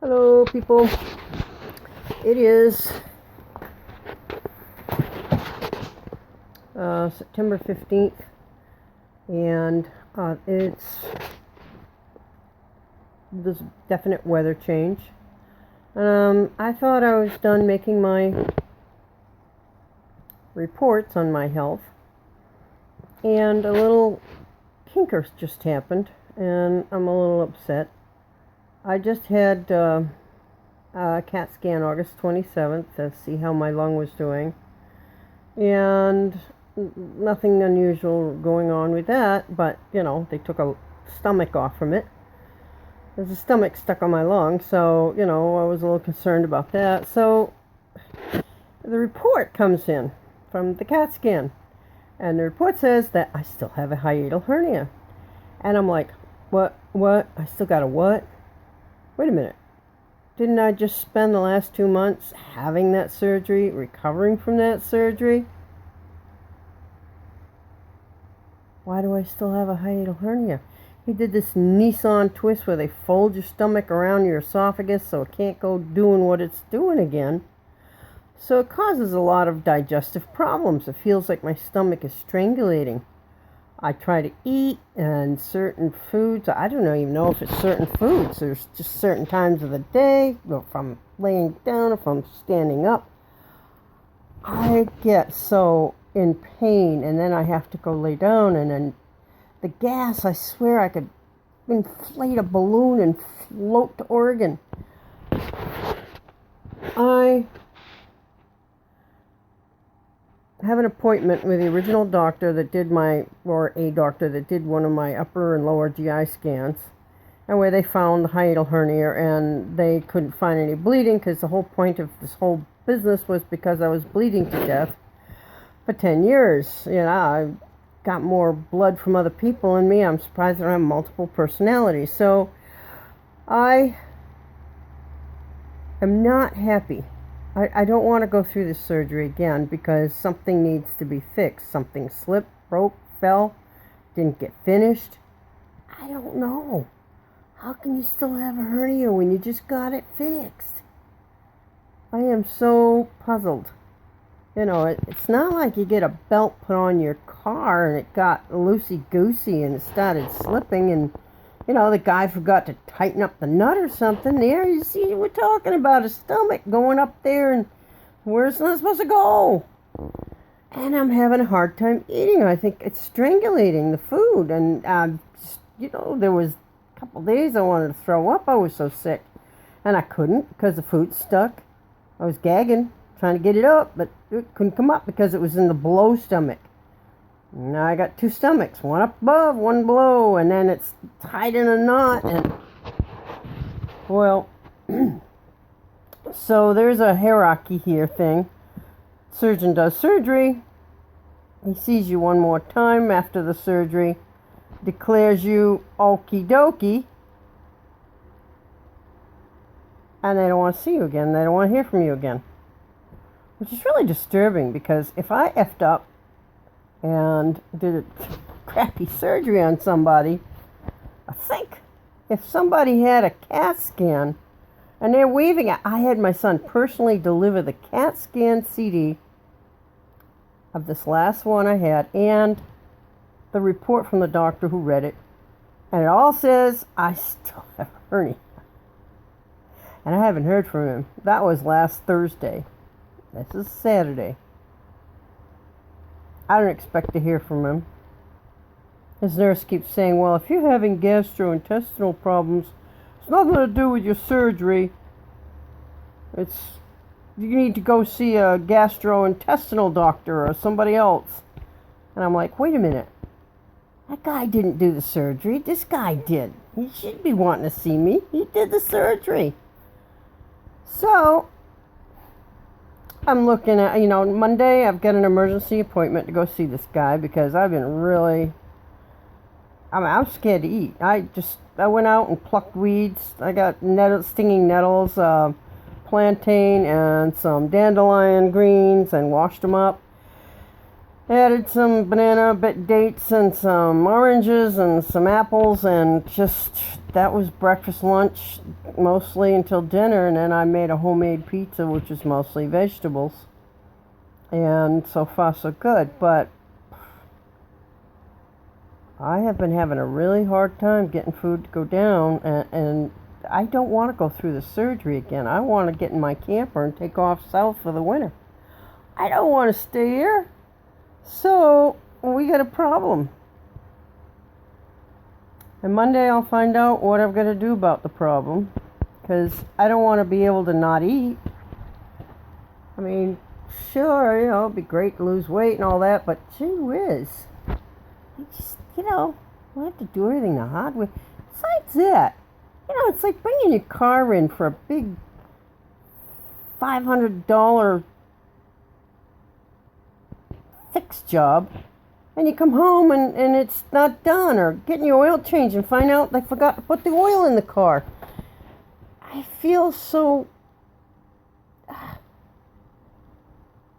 Hello, people. It is September 15th, and it's this definite weather change. I thought I was done making my reports on my health, and a little kinker just happened, and I'm a little upset. I just had a CAT scan August 27th to see how my lung was doing, and nothing unusual going on with that, but they took a stomach off from it. There's a stomach stuck on my lung, so I was a little concerned about that. So the report comes in from the CAT scan, and the report says that I still have a hiatal hernia. And I'm like, what? I still got a what? Wait a minute. Didn't I just spend the last 2 months having that surgery, recovering from that surgery? Why do I still have a hiatal hernia? He did this Nissan twist where they fold your stomach around your esophagus so it can't go doing what it's doing again. So it causes a lot of digestive problems. It feels like my stomach is strangulating. I try to eat, and certain foods, I don't even know if it's certain foods. There's just certain times of the day, if I'm laying down, if I'm standing up, I get so in pain, and then I have to go lay down, and then the gas, I swear I could inflate a balloon and float to Oregon. I have an appointment with the original doctor that did a doctor that did one of my upper and lower GI scans, and where they found the hiatal hernia, and they couldn't find any bleeding, because the whole point of this whole business was because I was bleeding to death for 10 years. I got more blood from other people in me. I'm surprised I don't have multiple personalities. So I am not happy. I don't want to go through this surgery again because something needs to be fixed. Something slipped, broke, fell, didn't get finished. I don't know. How can you still have a hernia when you just got it fixed? I am so puzzled. It's not like you get a belt put on your car and it got loosey-goosey and it started slipping, and the guy forgot to tighten up the nut or something. There, you see, we're talking about a stomach going up there and where it's not supposed to go. And I'm having a hard time eating. I think it's strangulating the food. And, there was a couple days I wanted to throw up. I was so sick. And I couldn't because the food stuck. I was gagging, trying to get it up, but it couldn't come up because it was in the below stomach. Now I got two stomachs, one up above, one below, and then it's tied in a knot, and so there's a hierarchy here thing. Surgeon does surgery. He sees you one more time after the surgery, declares you okie dokie, and they don't want to see you again. They don't want to hear from you again, which is really disturbing, because if I effed up and did a crappy surgery on somebody, I think if somebody had a CAT scan and they're waving it, I had my son personally deliver the CAT scan CD of this last one I had and the report from the doctor who read it, and it all says I still have a hernia. And I haven't heard from him. That was last Thursday. This is Saturday. I don't expect to hear from him. His nurse keeps saying, well, if you're having gastrointestinal problems, it's nothing to do with your surgery. You need to go see a gastrointestinal doctor or somebody else. And I'm like, wait a minute. That guy didn't do the surgery. This guy did. He should be wanting to see me. He did the surgery. So I'm looking at, Monday I've got an emergency appointment to go see this guy because I've been I'm scared to eat. I went out and plucked weeds. I got stinging nettles, plantain, and some dandelion greens, and washed them up. Added some banana dates and some oranges and some apples, and just that was breakfast, lunch, mostly until dinner. And then I made a homemade pizza, which is mostly vegetables. And so far, so good. But I have been having a really hard time getting food to go down, and I don't want to go through the surgery again. I want to get in my camper and take off south for the winter. I don't want to stay here. So we got a problem. And Monday I'll find out what I'm going to do about the problem, because I don't want to be able to not eat. I mean, sure, it'd be great to lose weight and all that, but gee whiz. I just, I have to do everything the hard way. Besides that, it's like bringing your car in for a big $500 fix job, and you come home and it's not done, or getting your oil changed and find out they forgot to put the oil in the car. I feel so...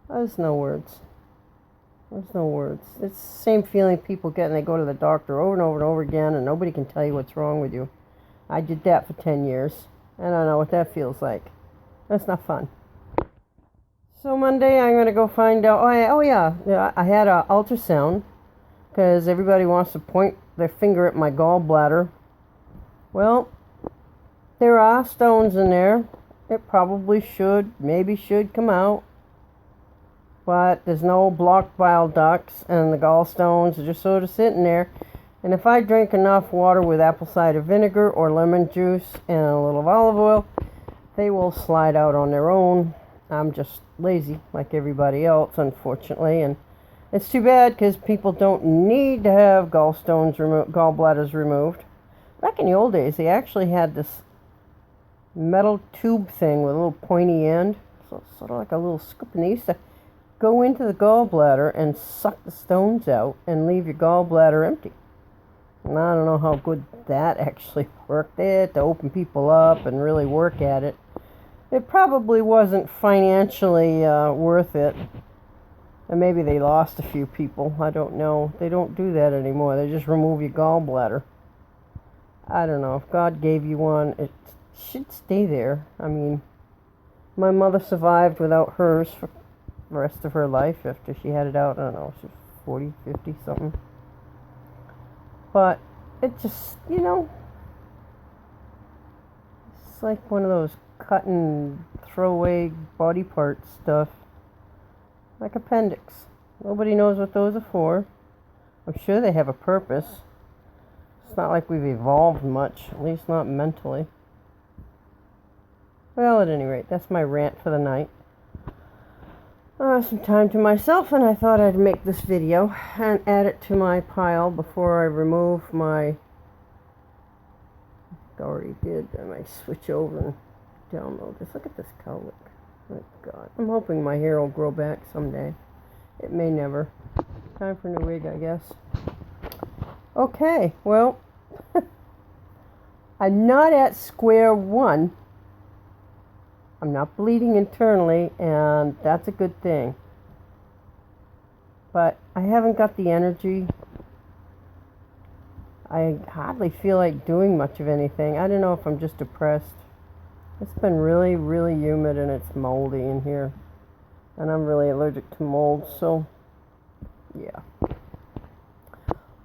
There's no words. There's no words. It's the same feeling people get when they go to the doctor over and over and over again, and nobody can tell you what's wrong with you. I did that for 10 years, and I know what that feels like. That's not fun. So Monday I'm going to go find out. Oh yeah, I had an ultrasound, because everybody wants to point their finger at my gallbladder. Well, there are stones in there. It probably maybe should come out. But there's no blocked bile ducts, and the gallstones are just sort of sitting there. And if I drink enough water with apple cider vinegar or lemon juice and a little olive oil, they will slide out on their own. I'm just lazy like everybody else, unfortunately. And it's too bad, because people don't need to have gallbladders removed. Back in the old days, they actually had this metal tube thing with a little pointy end. So it's sort of like a little scoop, and they used to go into the gallbladder and suck the stones out and leave your gallbladder empty. And I don't know how good that actually worked. They had to open people up and really work at it. It probably wasn't financially worth it. And maybe they lost a few people. I don't know. They don't do that anymore. They just remove your gallbladder. I don't know. If God gave you one, it should stay there. I mean, my mother survived without hers for the rest of her life after she had it out. I don't know, she was 40, 50 something. But it just, it's like one of those cut and throw away body part stuff, like appendix. Nobody knows what those are for. I'm sure they have a purpose. It's not like we've evolved much, at least not mentally. Well, at any rate, that's my rant for the night. Some time to myself, and I thought I'd make this video and add it to my pile before I remove my... I already did. I might switch over and download this. Look at this cowlick. Oh God. I'm hoping my hair will grow back someday. It may never. Time for a new wig, I guess. Okay, well, I'm not at square one. I'm not bleeding internally, and that's a good thing. But I haven't got the energy. I hardly feel like doing much of anything. I don't know if I'm just depressed. It's been really, really humid, and it's moldy in here. And I'm really allergic to mold, so yeah.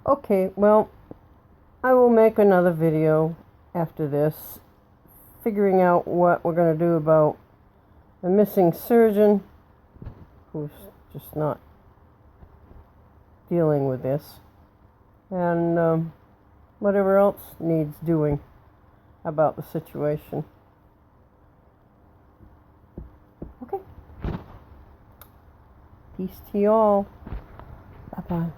Okay, well, I will make another video after this, figuring out what we're going to do about the missing surgeon who's just not dealing with this, and whatever else needs doing about the situation. Okay. Peace to you all. Bye-bye.